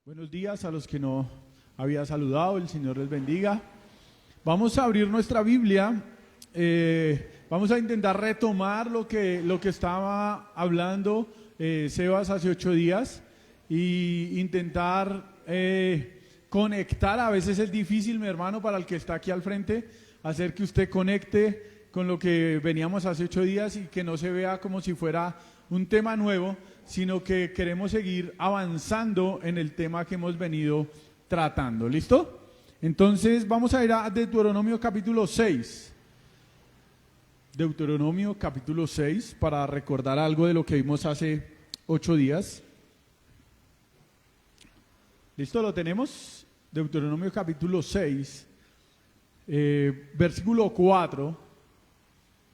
Buenos días a los que no había saludado, el Señor les bendiga. Vamos a abrir nuestra Biblia, vamos a intentar retomar lo que estaba hablando Sebas hace 8 días y intentar conectar. A veces es difícil, mi hermano, para el que está aquí al frente, hacer que usted conecte con lo que veníamos hace 8 días y que no se vea como si fuera un tema nuevo, sino que queremos seguir avanzando en el tema que hemos venido tratando. ¿Listo? Entonces vamos a ir a Deuteronomio capítulo 6. Deuteronomio capítulo 6, para recordar algo de lo que vimos hace 8 días. ¿Listo? ¿Lo tenemos? Deuteronomio capítulo 6, versículo 4.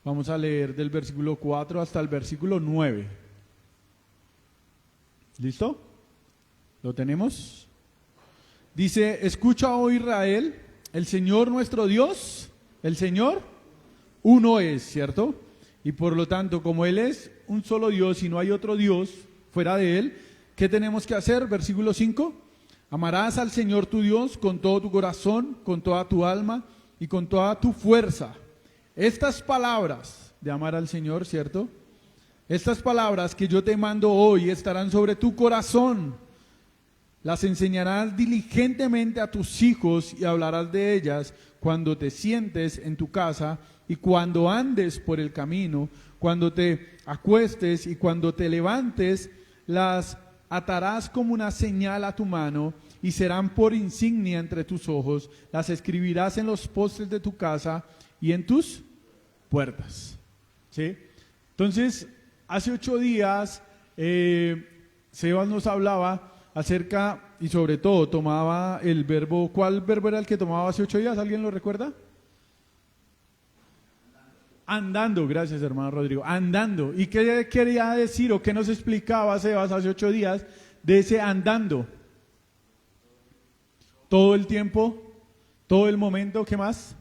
Vamos a leer del versículo 4 hasta el versículo 9. ¿Listo? ¿Lo tenemos? Dice: escucha, oh Israel, el Señor nuestro Dios, el Señor, uno es, ¿cierto? Y por lo tanto, como Él es un solo Dios y no hay otro Dios fuera de Él, ¿qué tenemos que hacer? Versículo 5. Amarás al Señor tu Dios con todo tu corazón, con toda tu alma y con toda tu fuerza. Estas palabras de amar al Señor, ¿cierto? Estas palabras que yo te mando hoy estarán sobre tu corazón. Las enseñarás diligentemente a tus hijos y hablarás de ellas cuando te sientes en tu casa y cuando andes por el camino, cuando te acuestes y cuando te levantes. Las atarás como una señal a tu mano y serán por insignia entre tus ojos. Las escribirás en los postes de tu casa y en tus puertas. ¿Sí? Entonces, hace 8 días, Sebas nos hablaba acerca, y sobre todo tomaba el verbo. ¿Cuál verbo era el que tomaba hace 8 días? ¿Alguien lo recuerda? Andando, gracias hermano Rodrigo, andando. ¿Y qué quería decir o qué nos explicaba Sebas hace 8 días de ese andando? Todo el tiempo, todo el momento, ¿qué más?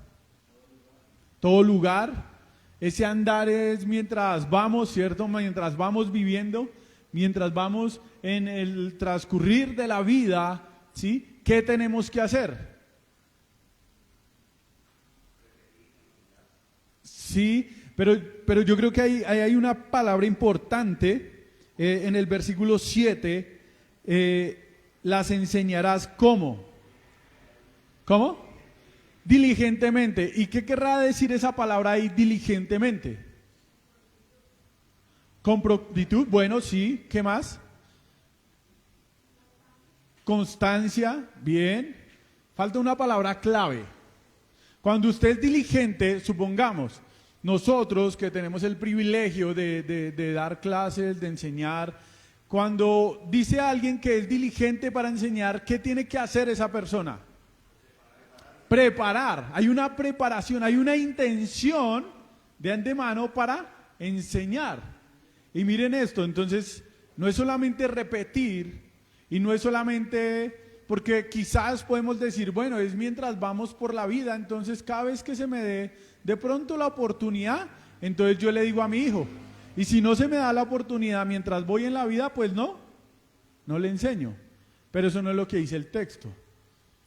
Todo lugar. Ese andar es mientras vamos, ¿cierto? Mientras vamos viviendo, mientras vamos en el transcurrir de la vida, ¿sí? ¿Qué tenemos que hacer? Sí, pero yo creo que hay una palabra importante en el versículo 7, las enseñarás ¿cómo? ¿Cómo? Diligentemente. ¿Y qué querrá decir esa palabra ahí, diligentemente? Con prontitud, bueno, sí, ¿qué más? Constancia, bien. Falta una palabra clave. Cuando usted es diligente, supongamos, nosotros que tenemos el privilegio de dar clases, de enseñar, cuando dice alguien que es diligente para enseñar, ¿qué tiene que hacer esa persona? Preparar. Hay una preparación, hay una intención de antemano para enseñar. Y miren esto, entonces, no es solamente repetir y no es solamente, porque quizás podemos decir, bueno, es mientras vamos por la vida, entonces cada vez que se me dé de pronto la oportunidad, entonces yo le digo a mi hijo, y si no se me da la oportunidad mientras voy en la vida, pues no le enseño. Pero eso no es lo que dice el texto.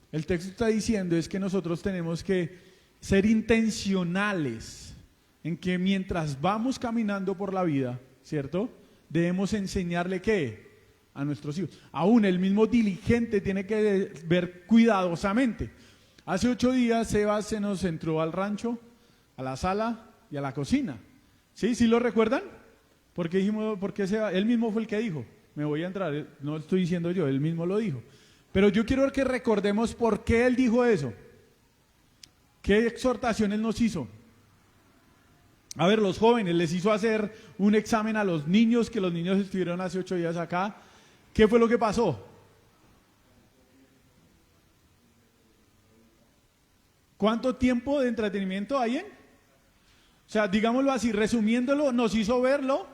El texto está diciendo es que nosotros tenemos que ser intencionales en que mientras vamos caminando por la vida, ¿cierto? Debemos enseñarle ¿qué? A nuestros hijos. Aún el mismo diligente tiene que ver cuidadosamente. Hace 8 días Sebas se nos entró al rancho, a la sala y a la cocina. ¿Sí? ¿Sí lo recuerdan? Porque dijimos, él mismo fue el que dijo, me voy a entrar, no lo estoy diciendo yo, él mismo lo dijo. Pero yo quiero que recordemos por qué él dijo eso. ¿Qué exhortaciones nos hizo? A ver, los jóvenes, les hizo hacer un examen a los niños, que los niños estuvieron hace 8 días acá. ¿Qué fue lo que pasó? ¿Cuánto tiempo de entretenimiento hay en? O sea, digámoslo así, resumiéndolo, nos hizo ver lo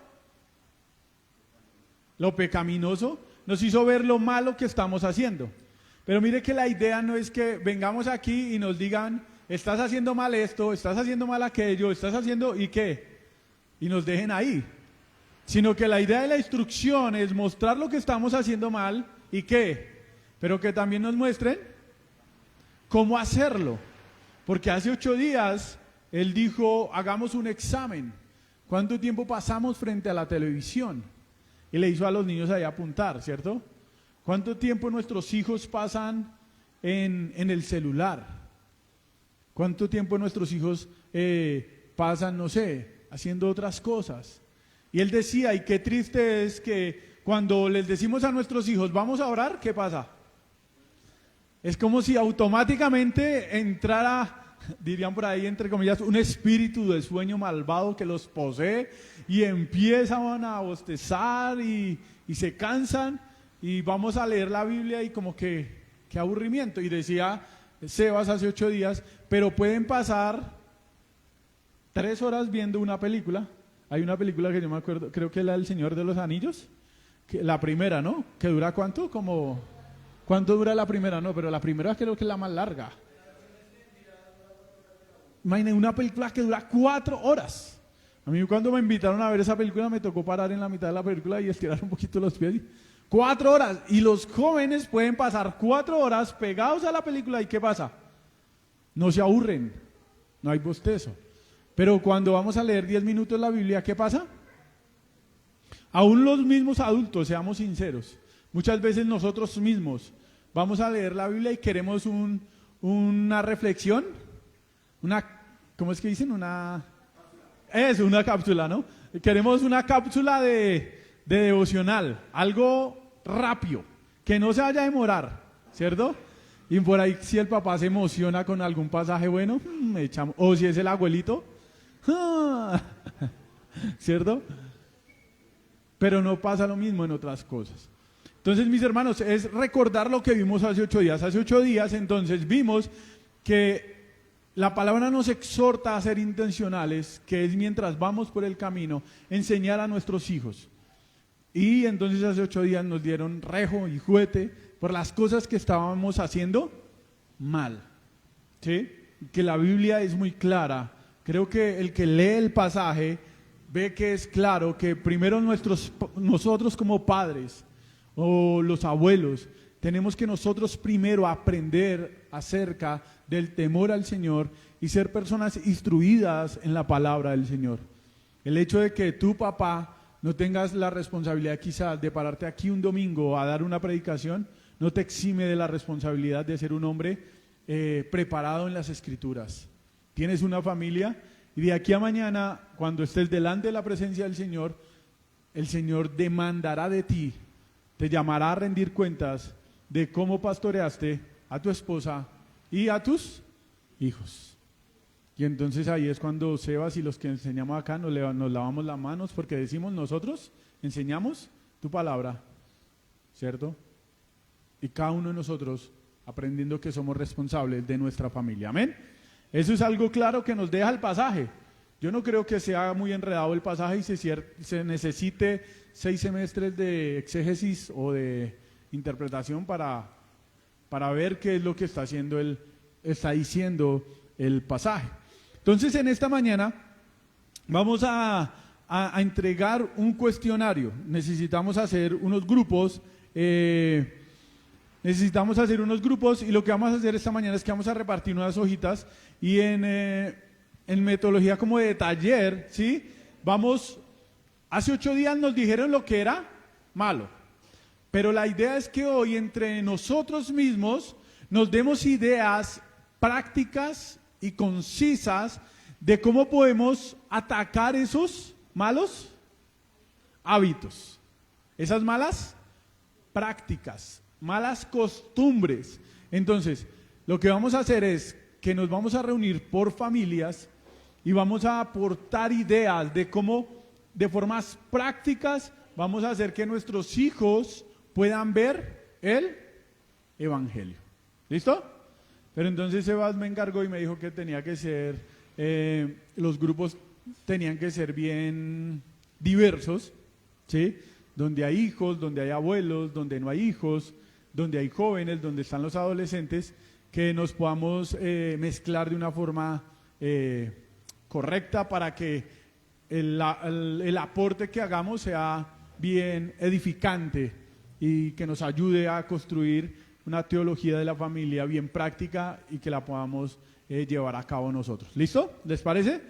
pecaminoso, nos hizo ver lo malo que estamos haciendo. Pero mire que la idea no es que vengamos aquí y nos digan, estás haciendo mal esto, estás haciendo mal aquello, estás haciendo, ¿y qué? Y nos dejen ahí. Sino que la idea de la instrucción es mostrar lo que estamos haciendo mal y ¿qué? pero que también nos muestren cómo hacerlo. Porque hace 8 días él dijo, hagamos un examen. ¿Cuánto tiempo pasamos frente a la televisión? Y le hizo a los niños ahí apuntar, ¿cierto? ¿Cuánto tiempo nuestros hijos pasan en el celular? ¿Cuánto tiempo nuestros hijos pasan, no sé, haciendo otras cosas? Y él decía, y qué triste es que cuando les decimos a nuestros hijos, vamos a orar, ¿qué pasa? Es como si automáticamente entrara, dirían por ahí, entre comillas, un espíritu de sueño malvado que los posee y empiezan a bostezar y se cansan y vamos a leer la Biblia y como que, qué aburrimiento. Y decía Sebas hace 8 días, pero pueden pasar 3 horas viendo una película. Hay una película que yo me acuerdo, creo que es la del Señor de los Anillos, la primera, ¿no? ¿Que dura cuánto? ¿Cuánto dura la primera? No, pero la primera creo que es la más larga. Imagínense, una película que dura 4 horas. A mí cuando me invitaron a ver esa película me tocó parar en la mitad de la película y estirar un poquito los pies. 4 horas. Y los jóvenes pueden pasar 4 horas pegados a la película y ¿qué pasa? No se aburren, no hay bostezo. Pero cuando vamos a leer 10 minutos la Biblia, ¿qué pasa? Aún los mismos adultos, seamos sinceros, muchas veces nosotros mismos vamos a leer la Biblia y queremos una reflexión, ¿cómo es que dicen? Una cápsula, ¿no? Queremos una cápsula de devocional, algo rápido, que no se vaya a demorar, ¿cierto? Y por ahí si el papá se emociona con algún pasaje bueno, echamos, o si es el abuelito, ¿cierto? Pero no pasa lo mismo en otras cosas. Entonces, mis hermanos, es recordar lo que vimos hace 8 días. Hace 8 días, entonces, vimos que la palabra nos exhorta a ser intencionales, que es mientras vamos por el camino, enseñar a nuestros hijos. Y entonces hace 8 días nos dieron rejo y juguete por las cosas que estábamos haciendo mal. ¿Sí? Que la Biblia es muy clara. Creo que el que lee el pasaje ve que es claro que primero nosotros como padres o los abuelos tenemos que nosotros primero aprender acerca del temor al Señor y ser personas instruidas en la palabra del Señor. El hecho de que tu papá no tengas la responsabilidad quizás de pararte aquí un domingo a dar una predicación, no te exime de la responsabilidad de ser un hombre preparado en las Escrituras. Tienes una familia y de aquí a mañana, cuando estés delante de la presencia del Señor, el Señor demandará de ti, te llamará a rendir cuentas de cómo pastoreaste a tu esposa y a tus hijos. Y entonces ahí es cuando Sebas y los que enseñamos acá nos lavamos las manos porque decimos nosotros enseñamos tu palabra, ¿cierto? Y cada uno de nosotros aprendiendo que somos responsables de nuestra familia. Amén. Eso es algo claro que nos deja el pasaje. Yo no creo que sea muy enredado el pasaje y se necesite 6 semestres de exégesis o de interpretación para ver qué es lo que está diciendo el pasaje. Entonces, en esta mañana vamos a entregar un cuestionario. Necesitamos hacer unos grupos. Y lo que vamos a hacer esta mañana es que vamos a repartir unas hojitas y en metodología como de taller, ¿sí? Hace 8 días nos dijeron lo que era malo, pero la idea es que hoy entre nosotros mismos nos demos ideas prácticas y concisas de cómo podemos atacar esos malos hábitos, esas malas prácticas, malas costumbres. Entonces, lo que vamos a hacer es que nos vamos a reunir por familias y vamos a aportar ideas de cómo, de formas prácticas, vamos a hacer que nuestros hijos puedan ver el Evangelio. ¿Listo? Pero entonces Sebas me encargó y me dijo que tenía que ser, los grupos tenían que ser bien diversos, ¿sí? Donde hay hijos, donde hay abuelos, donde no hay hijos, donde hay jóvenes, donde están los adolescentes, que nos podamos mezclar de una forma correcta para que el aporte que hagamos sea bien edificante y que nos ayude a construir una teología de la familia bien práctica y que la podamos llevar a cabo nosotros. ¿Listo? ¿Les parece?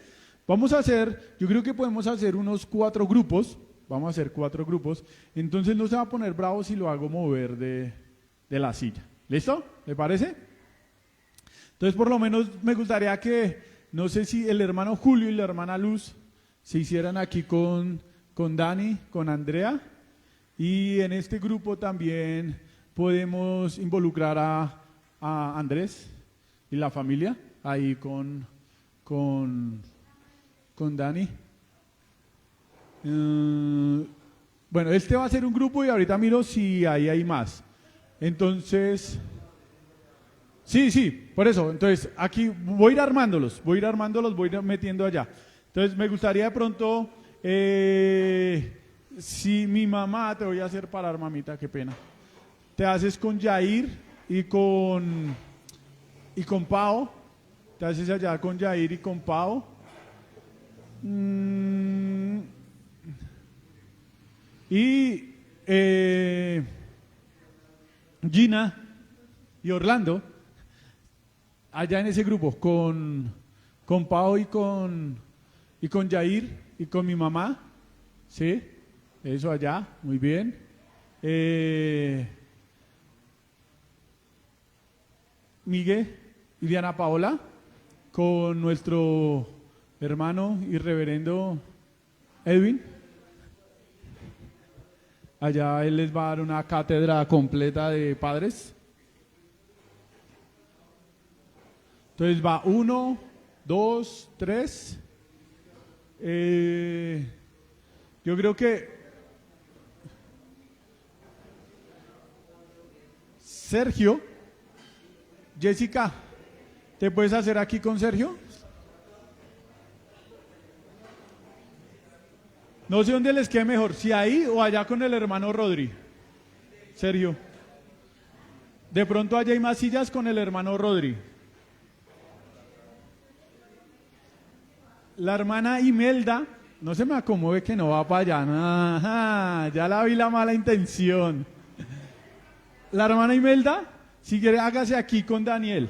Vamos a hacer, yo creo que podemos hacer unos 4 grupos. Vamos a hacer 4 grupos. Entonces no se va a poner bravo si lo hago mover de la silla. ¿Listo? ¿Le parece? Entonces por lo menos me gustaría que, no sé si el hermano Julio y la hermana Luz se hicieran aquí con Dani, con Andrea. Y en este grupo también podemos involucrar a Andrés y la familia ahí con Dani. Bueno, este va a ser un grupo y ahorita miro si ahí hay más. Entonces, sí, por eso. Entonces, aquí voy a ir armándolos, voy a ir metiendo allá. Entonces, me gustaría de pronto, si mi mamá, te voy a hacer parar, mamita, qué pena. Te haces con Yair y con Pau. Te haces allá con Yair y con Pau. Y Gina y Orlando, allá en ese grupo, con Pau y con Yair y con mi mamá. ¿Sí? Eso allá, muy bien. Miguel y Diana Paola, con nuestro hermano y reverendo Edwin. Allá él les va a dar una cátedra completa de padres. Entonces va 1, 2, 3. Yo creo que Sergio, Jessica, ¿te puedes hacer aquí con Sergio? No sé dónde les quede mejor, si ahí o allá con el hermano Rodri. Sergio. De pronto allá hay más sillas con el hermano Rodri. La hermana Imelda, no se me acomode que no va para allá. Ajá, ya la vi la mala intención. La hermana Imelda, si quiere hágase aquí con Daniel.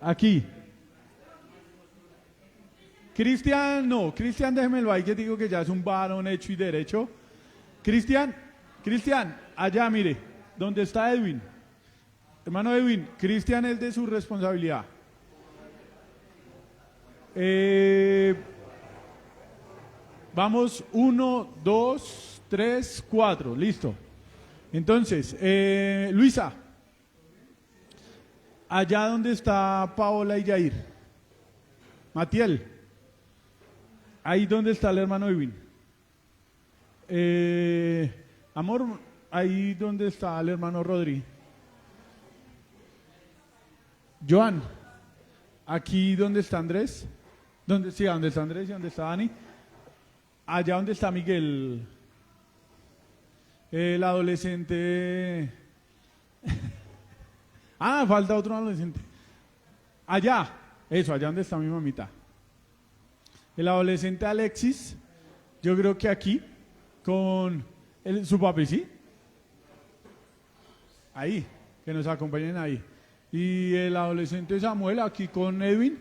Aquí. Cristian, no, Cristian déjemelo ahí que digo que ya es un varón hecho y derecho. Cristian, allá mire, donde está Edwin. Hermano Edwin, Cristian es de su responsabilidad. Vamos, 1, 2, 3, 4, listo. Entonces, Luisa, allá donde está Paola y Yair. Matiel, ahí donde está el hermano Edwin. Amor, ahí donde está el hermano Rodri. Joan, aquí donde está Andrés. Donde está Andrés y donde está Dani. Allá donde está Miguel. El adolescente. Falta otro adolescente. Allá, eso, allá donde está mi mamita. El adolescente Alexis, yo creo que aquí, con su papi, ¿sí? Ahí, que nos acompañen ahí. Y el adolescente Samuel, aquí con Edwin.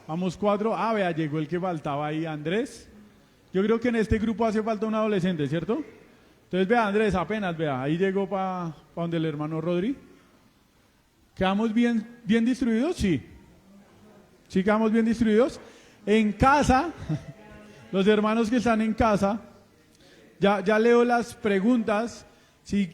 Vamos 4. Vea, llegó el que faltaba ahí, Andrés. Yo creo que en este grupo hace falta un adolescente, ¿cierto? Entonces, vea, Andrés, apenas, vea, ahí llegó para donde el hermano Rodri. ¿Quedamos bien distribuidos? Sí. ¿Sí quedamos bien distribuidos? En casa, los hermanos que están en casa, ya leo las preguntas. Si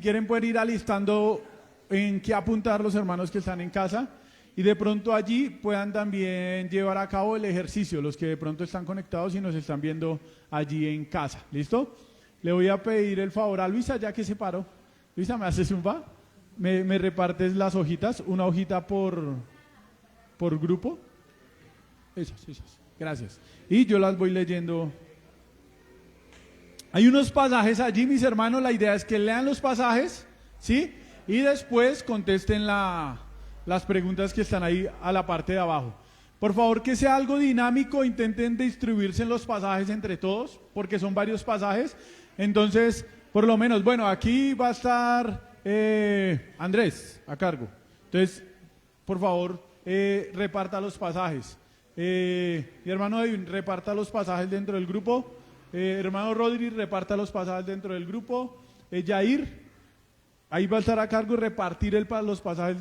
quieren pueden ir alistando en qué apuntar los hermanos que están en casa. Y de pronto allí puedan también llevar a cabo el ejercicio, los que de pronto están conectados y nos están viendo allí en casa. ¿Listo? Le voy a pedir el favor a Luisa, ya que se paró. Luisa, ¿me haces un favor? ¿Me repartes las hojitas? Una hojita por grupo. Esas. Gracias. Y yo las voy leyendo. Hay unos pasajes allí, mis hermanos. La idea es que lean los pasajes, ¿sí? Y después contesten las preguntas que están ahí a la parte de abajo. Por favor, que sea algo dinámico, intenten distribuirse en los pasajes entre todos, porque son varios pasajes. Entonces, por lo menos, bueno, aquí va a estar Andrés, a cargo. Entonces, por favor, reparta los pasajes. Mi hermano Edwin, reparta los pasajes dentro del grupo. Hermano Rodri, reparta los pasajes dentro del grupo. Jair, ahí va a estar a cargo de repartir los pasajes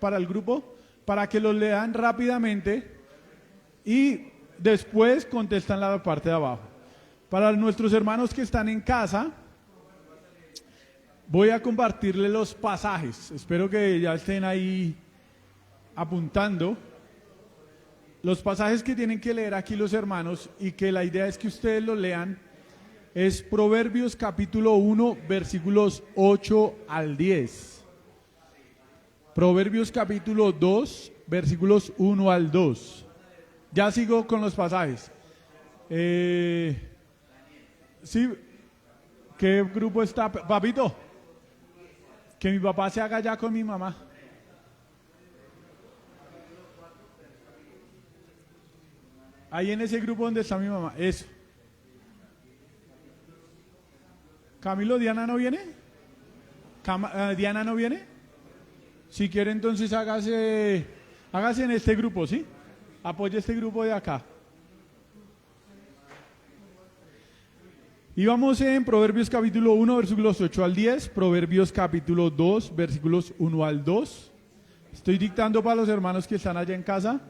para el grupo, para que los lean rápidamente y después contestan la parte de abajo. Para nuestros hermanos que están en casa, voy a compartirles los pasajes. Espero que ya estén ahí apuntando. Los pasajes que tienen que leer aquí los hermanos y que la idea es que ustedes los lean es Proverbios capítulo 1, versículos 8 al 10. Proverbios capítulo 2, versículos 1 al 2. Ya sigo con los pasajes. Sí, ¿qué grupo está? Papito, que mi papá se haga ya con mi mamá. Ahí en ese grupo donde está mi mamá, eso. Camilo, ¿Diana no viene? ¿Diana no viene? Si quiere entonces hágase en este grupo, ¿sí? Apoye este grupo de acá. Y vamos en Proverbios capítulo 1, versículos 8 al 10, Proverbios capítulo 2, versículos 1 al 2. Estoy dictando para los hermanos que están allá en casa.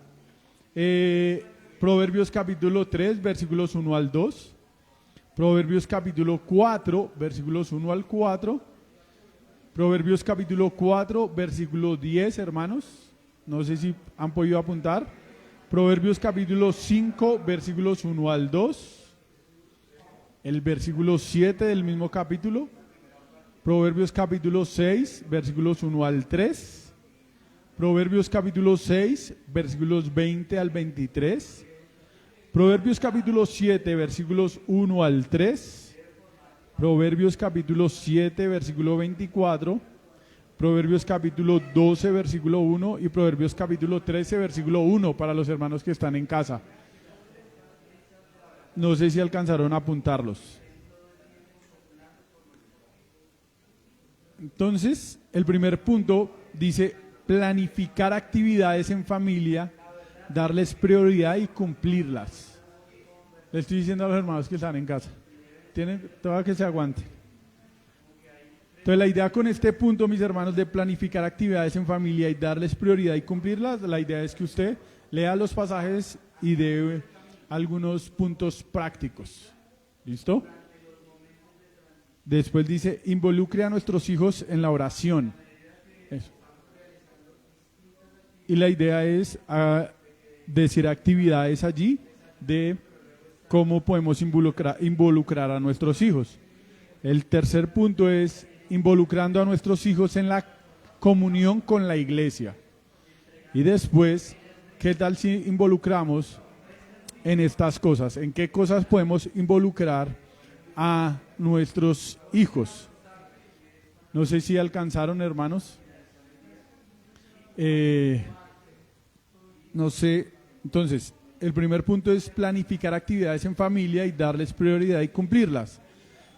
Proverbios capítulo 3, versículos 1 al 2. Proverbios capítulo 4, versículos 1 al 4. Proverbios capítulo 4, versículo 10, hermanos. No sé si han podido apuntar. Proverbios capítulo 5, versículos 1 al 2. El versículo 7 del mismo capítulo. Proverbios capítulo 6, versículos 1 al 3. Proverbios capítulo 6, versículos 20 al 23. Proverbios capítulo 7, versículos 1 al 3. Proverbios capítulo 7, versículo 24. Proverbios capítulo 12, versículo 1. Y Proverbios capítulo 13, versículo 1 para los hermanos que están en casa. No sé si alcanzaron a apuntarlos. Entonces, el primer punto dice planificar actividades en familia, darles prioridad y cumplirlas. Le estoy diciendo a los hermanos que están en casa. Tienen todo que se aguante. Entonces la idea con este punto, mis hermanos, de planificar actividades en familia y darles prioridad y cumplirlas, la idea es que usted lea los pasajes y dé algunos puntos prácticos. ¿Listo? Después dice, involucre a nuestros hijos en la oración. Eso. Y la idea es decir actividades allí de cómo podemos involucrar a nuestros hijos. El tercer punto es involucrando a nuestros hijos en la comunión con la iglesia. Y después, ¿qué tal si involucramos en estas cosas? ¿En qué cosas podemos involucrar a nuestros hijos? No sé si alcanzaron, hermanos. No sé. Entonces, el primer punto es planificar actividades en familia y darles prioridad y cumplirlas.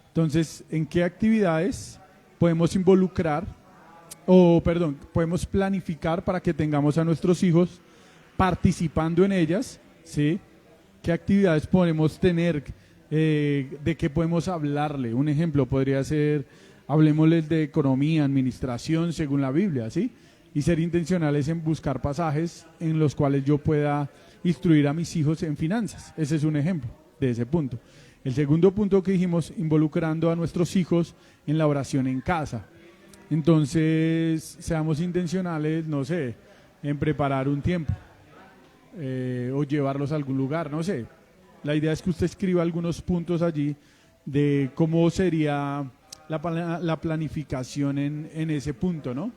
Entonces, ¿en qué actividades podemos podemos planificar para que tengamos a nuestros hijos participando en ellas? ¿Sí? ¿Qué actividades podemos tener? ¿De qué podemos hablarle? Un ejemplo podría ser, hablemosles de economía, administración, según la Biblia, ¿sí? Y ser intencionales en buscar pasajes en los cuales yo pueda instruir a mis hijos en finanzas. Ese es un ejemplo de ese punto. El segundo punto que dijimos, involucrando a nuestros hijos en la oración en casa. Entonces, seamos intencionales, no sé, en preparar un tiempo o llevarlos a algún lugar, no sé. La idea es que usted escriba algunos puntos allí de cómo sería la planificación en ese punto, ¿no?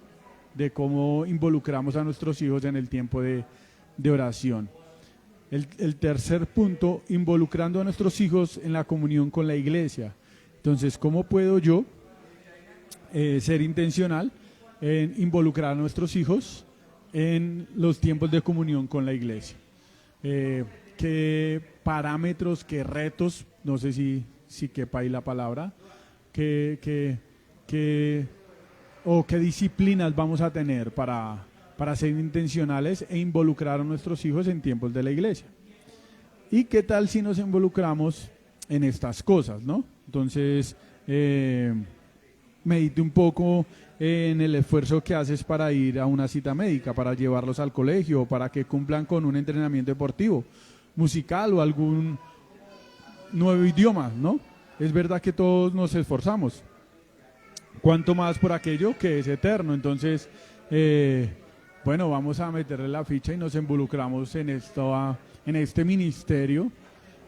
De cómo involucramos a nuestros hijos en el tiempo de oración. El tercer punto, involucrando a nuestros hijos en la comunión con la iglesia. Entonces, ¿cómo puedo yo ser intencional en involucrar a nuestros hijos en los tiempos de comunión con la iglesia? ¿Qué parámetros, qué retos, no sé si quepa ahí la palabra, qué o qué disciplinas vamos a tener para ser intencionales e involucrar a nuestros hijos en tiempos de la iglesia. ¿Y qué tal si nos involucramos en estas cosas, no? Entonces, medite un poco en el esfuerzo que haces para ir a una cita médica, para llevarlos al colegio, para que cumplan con un entrenamiento deportivo, musical o algún nuevo idioma, ¿no? Es verdad que todos nos esforzamos. Cuanto más por aquello que es eterno. Entonces, bueno, vamos a meterle la ficha y nos involucramos en este ministerio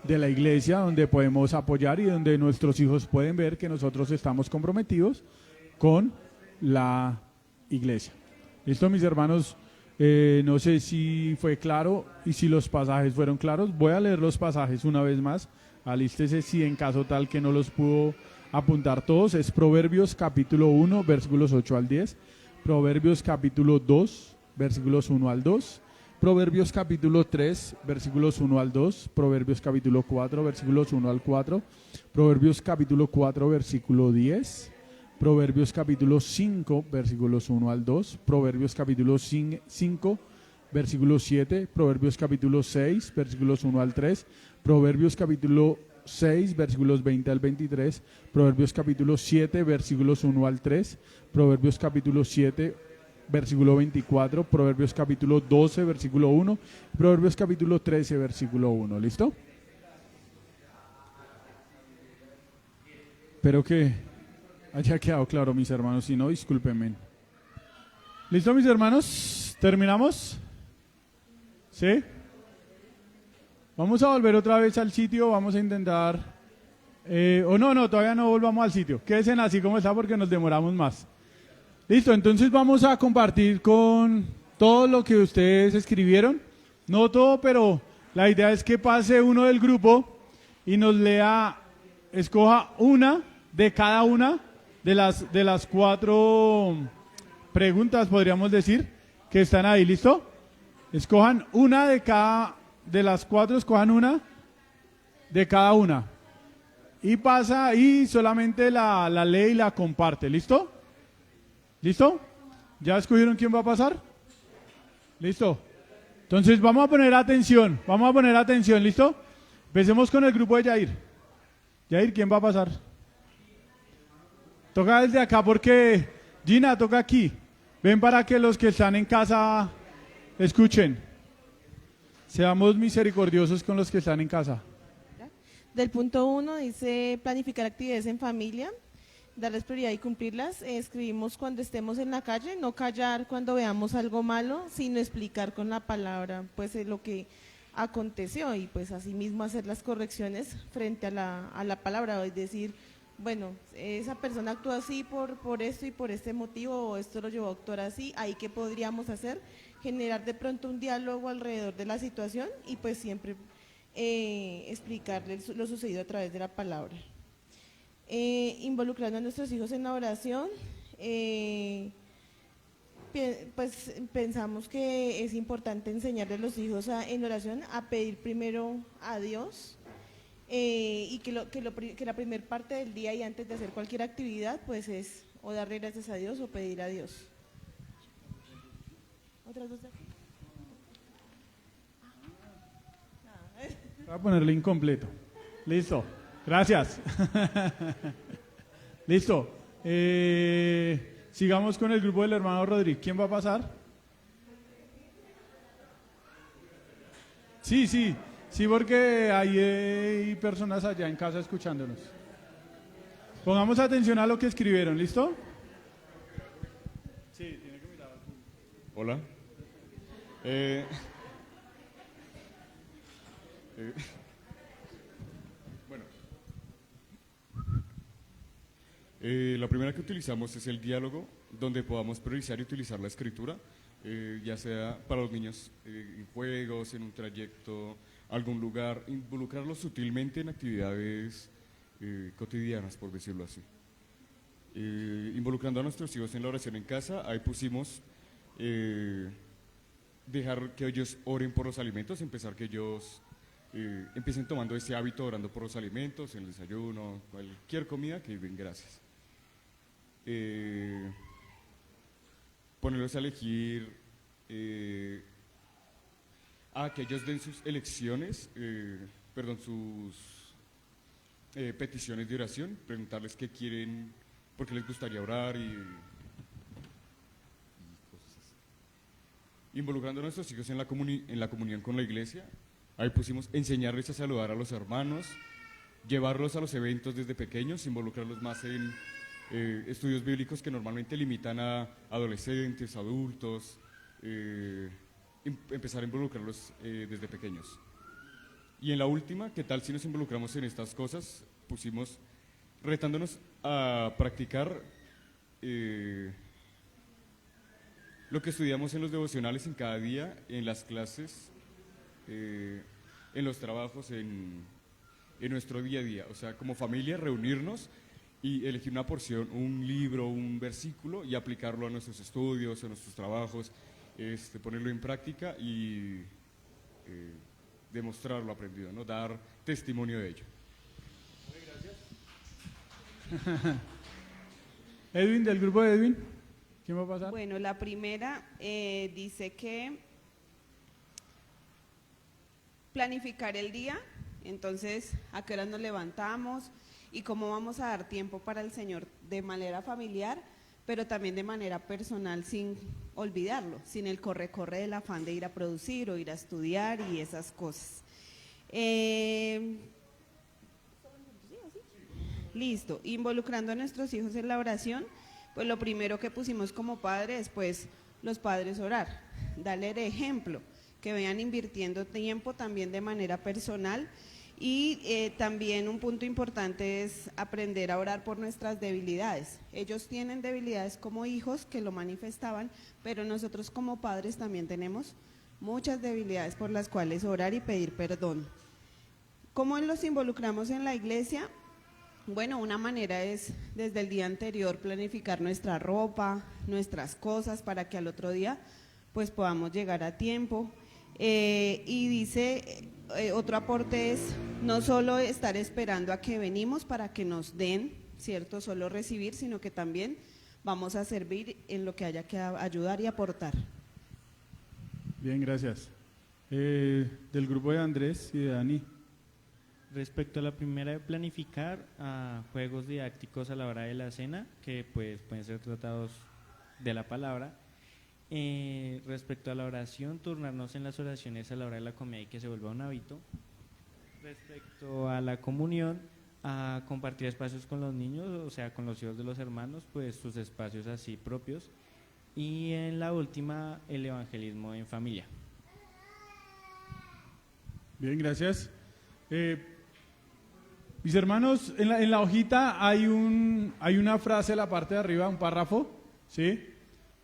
de la iglesia, donde podemos apoyar y donde nuestros hijos pueden ver que nosotros estamos comprometidos con la iglesia. ¿Listo, mis hermanos? No sé si fue claro y si los pasajes fueron claros. Voy a leer los pasajes una vez más. Alístese si en caso tal que no los pudo apuntar todos. Es Proverbios capítulo 1, versículos 8 al 10. Proverbios capítulo 2, versículos 1 al 2. Proverbios capítulo 3, versículos 1 al 2. Proverbios capítulo 4, versículos 1 al 4. Proverbios capítulo 4, versículo 10. Proverbios capítulo 5, versículos 1 al 2. Proverbios capítulo 5, versículo 7. Proverbios capítulo 6, versículos 1 al 3. Proverbios capítulo 6, versículos 20 al 23. Proverbios capítulo 7, versículos 1 al 3. Proverbios capítulo 7, versículo 24. Proverbios capítulo 12, versículo 1. Proverbios capítulo 13, versículo 1. ¿Listo? Espero que haya quedado claro, mis hermanos. Si no, discúlpenme. ¿Listo, mis hermanos? ¿Terminamos? ¿Sí? Vamos a volver otra vez al sitio. Vamos a intentar... no, todavía no volvamos al sitio. Quédense así como está porque nos demoramos más. Listo, entonces vamos a compartir con todo lo que ustedes escribieron. No todo, pero la idea es que pase uno del grupo y nos lea, escoja una de cada una de las 4 preguntas, podríamos decir, que están ahí. ¿Listo? Escojan una de las 4, escojan una de cada una. Y pasa y solamente la lee y la comparte. ¿Listo? ¿Listo? ¿Ya escogieron quién va a pasar? ¿Listo? Entonces vamos a poner atención. ¿Listo? Empecemos con el grupo de Yair. Yair, ¿quién va a pasar? Toca desde acá porque Gina, toca aquí. Ven para que los que están en casa escuchen. Seamos misericordiosos con los que están en casa. Del punto 1 dice planificar actividades en familia, darles prioridad y cumplirlas. Escribimos cuando estemos en la calle, no callar cuando veamos algo malo, sino explicar con la palabra pues lo que aconteció y pues asimismo hacer las correcciones frente a la palabra, es decir, bueno, esa persona actuó así por esto y por este motivo, o esto lo llevó a actuar así, ahí qué podríamos hacer, generar de pronto un diálogo alrededor de la situación y pues siempre explicarles lo sucedido a través de la palabra. Involucrando a nuestros hijos en la oración, pues pensamos que es importante enseñarle a los hijos en oración a pedir primero a Dios, y que la primera parte del día y antes de hacer cualquier actividad pues es o darle gracias a Dios o pedir a Dios. ¿Otras dos de aquí? Voy a ponerle incompleto. Listo. Gracias. Listo. Sigamos con el grupo del hermano Rodríguez. ¿Quién va a pasar? Sí, porque hay personas allá en casa escuchándonos. Pongamos atención a lo que escribieron, ¿listo? Sí, tiene que mirar. Hola. Bueno, la primera que utilizamos es el diálogo, donde podamos priorizar y utilizar la escritura, ya sea para los niños en juegos, en un trayecto, algún lugar, involucrarlos sutilmente en actividades cotidianas, por decirlo así. Involucrando a nuestros hijos en la oración en casa, ahí pusimos dejar que ellos oren por los alimentos, empezar que ellos empiecen tomando ese hábito orando por los alimentos, en el desayuno, cualquier comida, que den gracias. ponerlos a elegir, que ellos den sus elecciones, sus peticiones de oración, preguntarles qué quieren, por qué les gustaría orar y cosas así. Involucrando a nuestros hijos en la comunión con la iglesia, ahí pusimos enseñarles a saludar a los hermanos, llevarlos a los eventos desde pequeños, involucrarlos más en estudios bíblicos que normalmente limitan a adolescentes, adultos, empezar a involucrarlos desde pequeños. Y en la última, ¿qué tal si nos involucramos en estas cosas? Pusimos retándonos a practicar lo que estudiamos en los devocionales en cada día, en las clases, en los trabajos, en nuestro día a día. O sea, como familia, reunirnos y elegir una porción, un libro, un versículo y aplicarlo a nuestros estudios, a nuestros trabajos, ponerlo en práctica y demostrar lo aprendido, ¿no? Dar testimonio de ello. Edwin, del grupo de Edwin, ¿quién va a pasar? Bueno, la primera dice que planificar el día, entonces a qué horas nos levantamos y cómo vamos a dar tiempo para el Señor de manera familiar, pero también de manera personal sin olvidarlo, sin el corre-corre del afán de ir a producir o ir a estudiar y esas cosas. Listo, involucrando a nuestros hijos en la oración, pues lo primero que pusimos como padres, pues los padres orar, darle el ejemplo, que vayan invirtiendo tiempo también de manera personal. Y también un punto importante es aprender a orar por nuestras debilidades. Ellos tienen debilidades como hijos que lo manifestaban, pero nosotros como padres también tenemos muchas debilidades por las cuales orar y pedir perdón. ¿Cómo los involucramos en la iglesia? Bueno, una manera es desde el día anterior planificar nuestra ropa, nuestras cosas para que al otro día pues podamos llegar a tiempo. Y dice, otro aporte es no solo estar esperando a que venimos para que nos den, ¿cierto? Solo recibir, sino que también vamos a servir en lo que haya que ayudar y aportar. Bien, gracias. Del grupo de Andrés y de Dani. Respecto a la primera de planificar juegos didácticos a la hora de la cena, que pues pueden ser tratados de la palabra. Respecto a la oración, turnarnos en las oraciones a la hora de la comida y que se vuelva un hábito. Respecto a la comunión, a compartir espacios con los niños, o sea, con los hijos de los hermanos, pues sus espacios así propios. Y en la última, el evangelismo en familia. Bien, gracias. Mis hermanos, en la hojita hay una frase en la parte de arriba, un párrafo, ¿sí?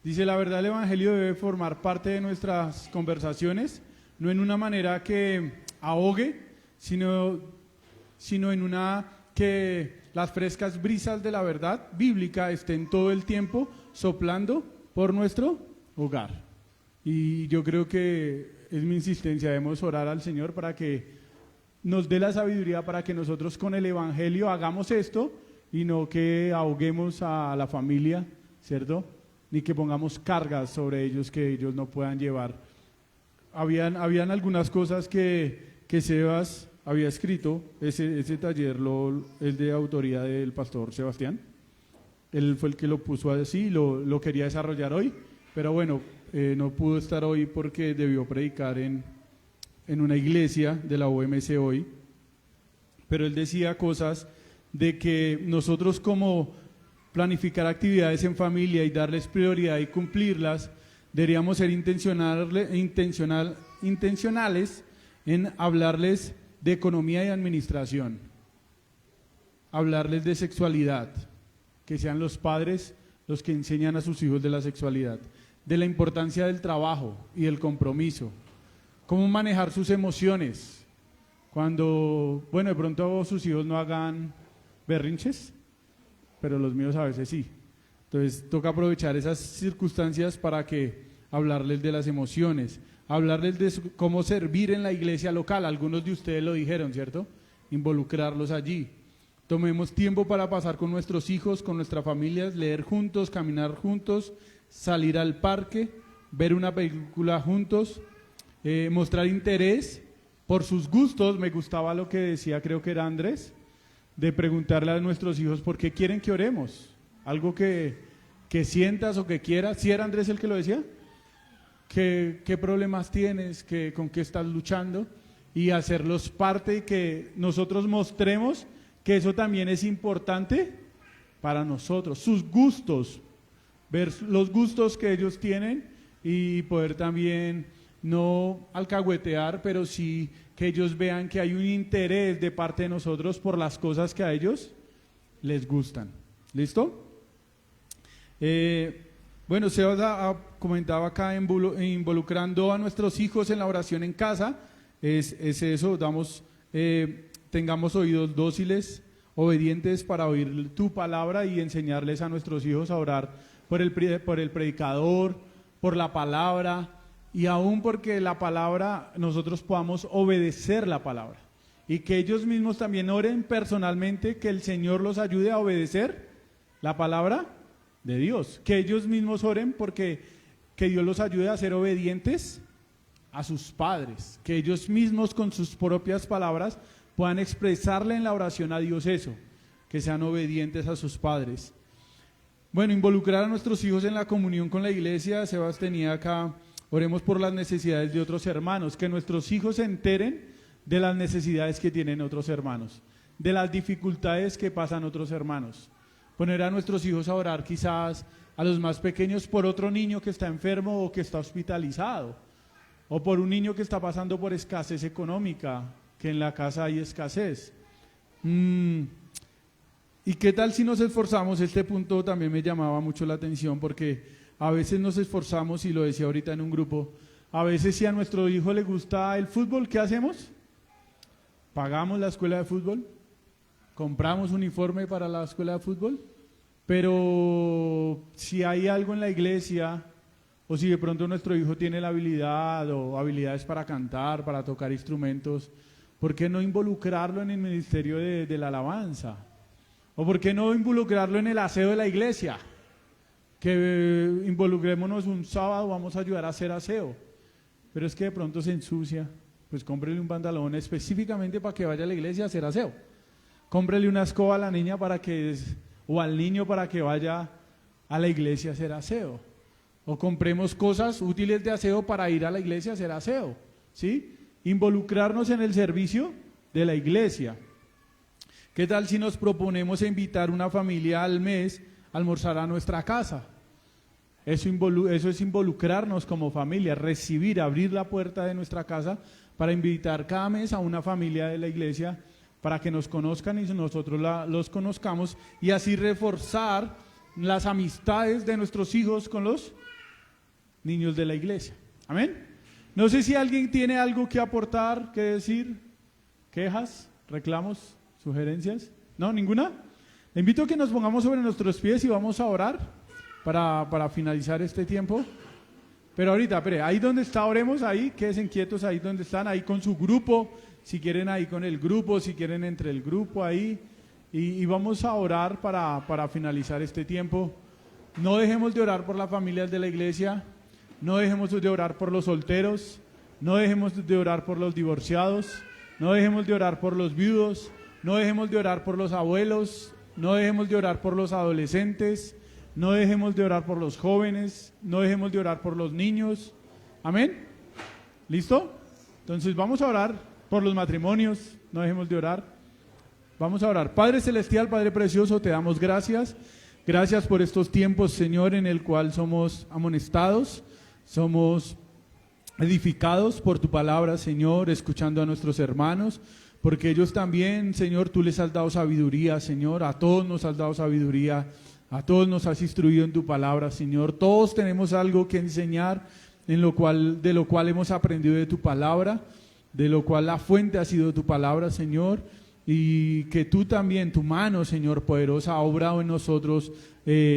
Dice, la verdad el evangelio debe formar parte de nuestras conversaciones, no en una manera que ahogue, sino en una que las frescas brisas de la verdad bíblica estén todo el tiempo soplando por nuestro hogar. Y yo creo que es mi insistencia, debemos orar al Señor para que nos dé la sabiduría para que nosotros con el evangelio hagamos esto y no que ahoguemos a la familia, ¿cierto? Ni que pongamos cargas sobre ellos que ellos no puedan llevar. Habían algunas cosas que Sebas había escrito, ese taller es de autoría del pastor Sebastián. Él fue el que lo puso así, lo quería desarrollar hoy, pero bueno, no pudo estar hoy porque debió predicar en una iglesia de la OMC hoy. Pero él decía cosas de que nosotros como planificar actividades en familia y darles prioridad y cumplirlas, deberíamos ser intencionales en hablarles de economía y administración, hablarles de sexualidad, que sean los padres los que enseñan a sus hijos de la sexualidad, de la importancia del trabajo y del compromiso, cómo manejar sus emociones, cuando, bueno, de pronto sus hijos no hagan berrinches, pero los míos a veces sí. Entonces toca aprovechar esas circunstancias para que hablarles de las emociones, hablarles de cómo servir en la iglesia local. Algunos de ustedes lo dijeron, ¿cierto? Involucrarlos allí. Tomemos tiempo para pasar con nuestros hijos, con nuestras familias, leer juntos, caminar juntos, salir al parque, ver una película juntos, mostrar interés por sus gustos. Me gustaba lo que decía, creo que era Andrés, de preguntarle a nuestros hijos por qué quieren que oremos. Algo que sientas o que quieras. ¿Sí era Andrés el que lo decía? ¿Qué problemas tienes? ¿Con qué estás luchando? Y hacerlos parte y que nosotros mostremos que eso también es importante para nosotros. Sus gustos, ver los gustos que ellos tienen y poder también no alcahuetear, pero sí que ellos vean que hay un interés de parte de nosotros por las cosas que a ellos les gustan. ¿Listo? Bueno, Sebas comentaba acá involucrando a nuestros hijos en la oración en casa. Es eso, tengamos oídos dóciles, obedientes para oír tu palabra y enseñarles a nuestros hijos a orar por el predicador, por la palabra, y aún porque la palabra, nosotros podamos obedecer la palabra y que ellos mismos también oren personalmente, que el Señor los ayude a obedecer la palabra de Dios, que ellos mismos oren porque que Dios los ayude a ser obedientes a sus padres, que ellos mismos con sus propias palabras puedan expresarle en la oración a Dios eso, que sean obedientes a sus padres. Bueno, involucrar a nuestros hijos en la comunión con la iglesia. Sebas tenía acá, oremos por las necesidades de otros hermanos, que nuestros hijos se enteren de las necesidades que tienen otros hermanos, de las dificultades que pasan otros hermanos. Poner a nuestros hijos a orar quizás a los más pequeños por otro niño que está enfermo o que está hospitalizado, o por un niño que está pasando por escasez económica, que en la casa hay escasez. ¿Y qué tal si nos esforzamos? Este punto también me llamaba mucho la atención porque a veces nos esforzamos, y lo decía ahorita en un grupo, a veces si a nuestro hijo le gusta el fútbol, ¿qué hacemos? Pagamos la escuela de fútbol, compramos uniforme para la escuela de fútbol, pero si hay algo en la iglesia, o si de pronto nuestro hijo tiene la habilidad o habilidades para cantar, para tocar instrumentos, ¿por qué no involucrarlo en el ministerio de la alabanza? ¿O por qué no involucrarlo en el aseo de la iglesia? Que involucrémonos un sábado, vamos a ayudar a hacer aseo. Pero es que de pronto se ensucia, pues cómprele un pantalón específicamente para que vaya a la iglesia a hacer aseo. Cómprele una escoba a la niña o al niño para que vaya a la iglesia a hacer aseo. O compremos cosas útiles de aseo para ir a la iglesia a hacer aseo, ¿sí? Involucrarnos en el servicio de la iglesia. ¿Qué tal si nos proponemos invitar una familia al mes a almorzar a nuestra casa? Eso es involucrarnos como familia, recibir, abrir la puerta de nuestra casa para invitar cada mes a una familia de la iglesia para que nos conozcan y nosotros los conozcamos, y así reforzar las amistades de nuestros hijos con los niños de la iglesia. Amén. No sé si alguien tiene algo que aportar, que decir, quejas, reclamos, sugerencias. ¿No? ¿Ninguna? Le invito a que nos pongamos sobre nuestros pies y vamos a orar para finalizar este tiempo. Pero ahorita, ahí donde está, oremos ahí, quédense quietos ahí donde están, ahí con su grupo, si quieren ahí con el grupo, si quieren entre el grupo ahí, y vamos a orar para finalizar este tiempo. No dejemos de orar por las familias de la iglesia, no dejemos de orar por los solteros, no dejemos de orar por los divorciados, no dejemos de orar por los viudos, no dejemos de orar por los abuelos, no dejemos de orar por los adolescentes, no dejemos de orar por los jóvenes, no dejemos de orar por los niños. Amén. ¿Listo? Entonces vamos a orar por los matrimonios, no dejemos de orar. Vamos a orar. Padre Celestial, Padre Precioso, te damos gracias. Gracias por estos tiempos, Señor, en el cual somos amonestados, somos edificados por tu palabra, Señor, escuchando a nuestros hermanos, porque ellos también, Señor, tú les has dado sabiduría, Señor, a todos nos has dado sabiduría, a todos nos has instruido en tu palabra, Señor. Todos tenemos algo que enseñar de lo cual hemos aprendido de tu palabra, de lo cual la fuente ha sido tu palabra, Señor, y que tú también, tu mano, Señor, poderosa, ha obrado en nosotros,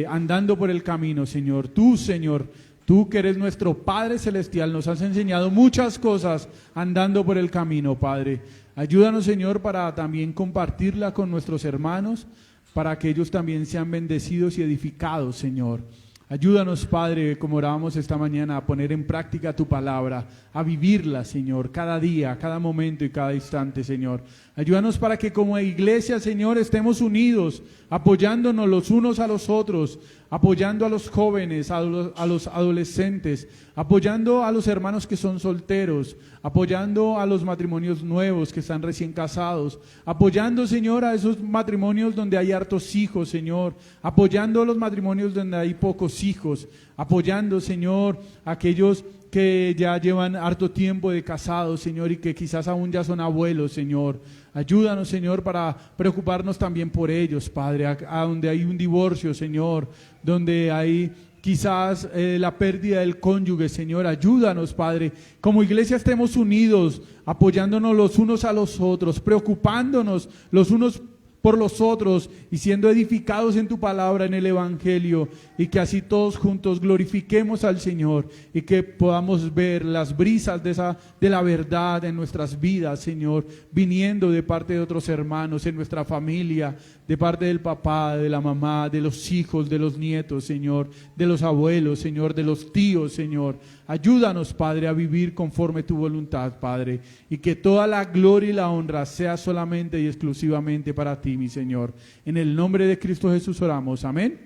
andando por el camino, Señor. Tú, Señor, tú que eres nuestro Padre Celestial, nos has enseñado muchas cosas andando por el camino, Padre. Ayúdanos, Señor, para también compartirla con nuestros hermanos, para que ellos también sean bendecidos y edificados, Señor. Ayúdanos, Padre, como orábamos esta mañana, a poner en práctica tu palabra, a vivirla, Señor, cada día, cada momento y cada instante, Señor. Ayúdanos para que como iglesia, Señor, estemos unidos, apoyándonos los unos a los otros, apoyando a los jóvenes, a los adolescentes, apoyando a los hermanos que son solteros, apoyando a los matrimonios nuevos que están recién casados, apoyando, Señor, a esos matrimonios donde hay hartos hijos, Señor, apoyando a los matrimonios donde hay pocos hijos, apoyando, Señor, a aquellos que ya llevan harto tiempo de casados, Señor, y que quizás aún ya son abuelos, Señor. Ayúdanos, Señor, para preocuparnos también por ellos, Padre, a donde hay un divorcio, Señor, donde hay quizás la pérdida del cónyuge, Señor. Ayúdanos, Padre. Como iglesia estemos unidos, apoyándonos los unos a los otros, preocupándonos los unos por los otros y siendo edificados en tu palabra, en el Evangelio, y que así todos juntos glorifiquemos al Señor y que podamos ver las brisas de la verdad en nuestras vidas, Señor, viniendo de parte de otros hermanos, en nuestra familia, de parte del papá, de la mamá, de los hijos, de los nietos, Señor, de los abuelos, Señor, de los tíos, Señor. Ayúdanos, Padre, a vivir conforme tu voluntad, Padre, y que toda la gloria y la honra sea solamente y exclusivamente para ti, mi Señor. En el nombre de Cristo Jesús oramos, amén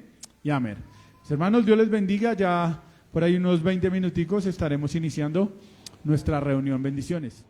y amén. Mis hermanos, Dios les bendiga. Ya por ahí unos 20 minuticos estaremos iniciando nuestra reunión. Bendiciones.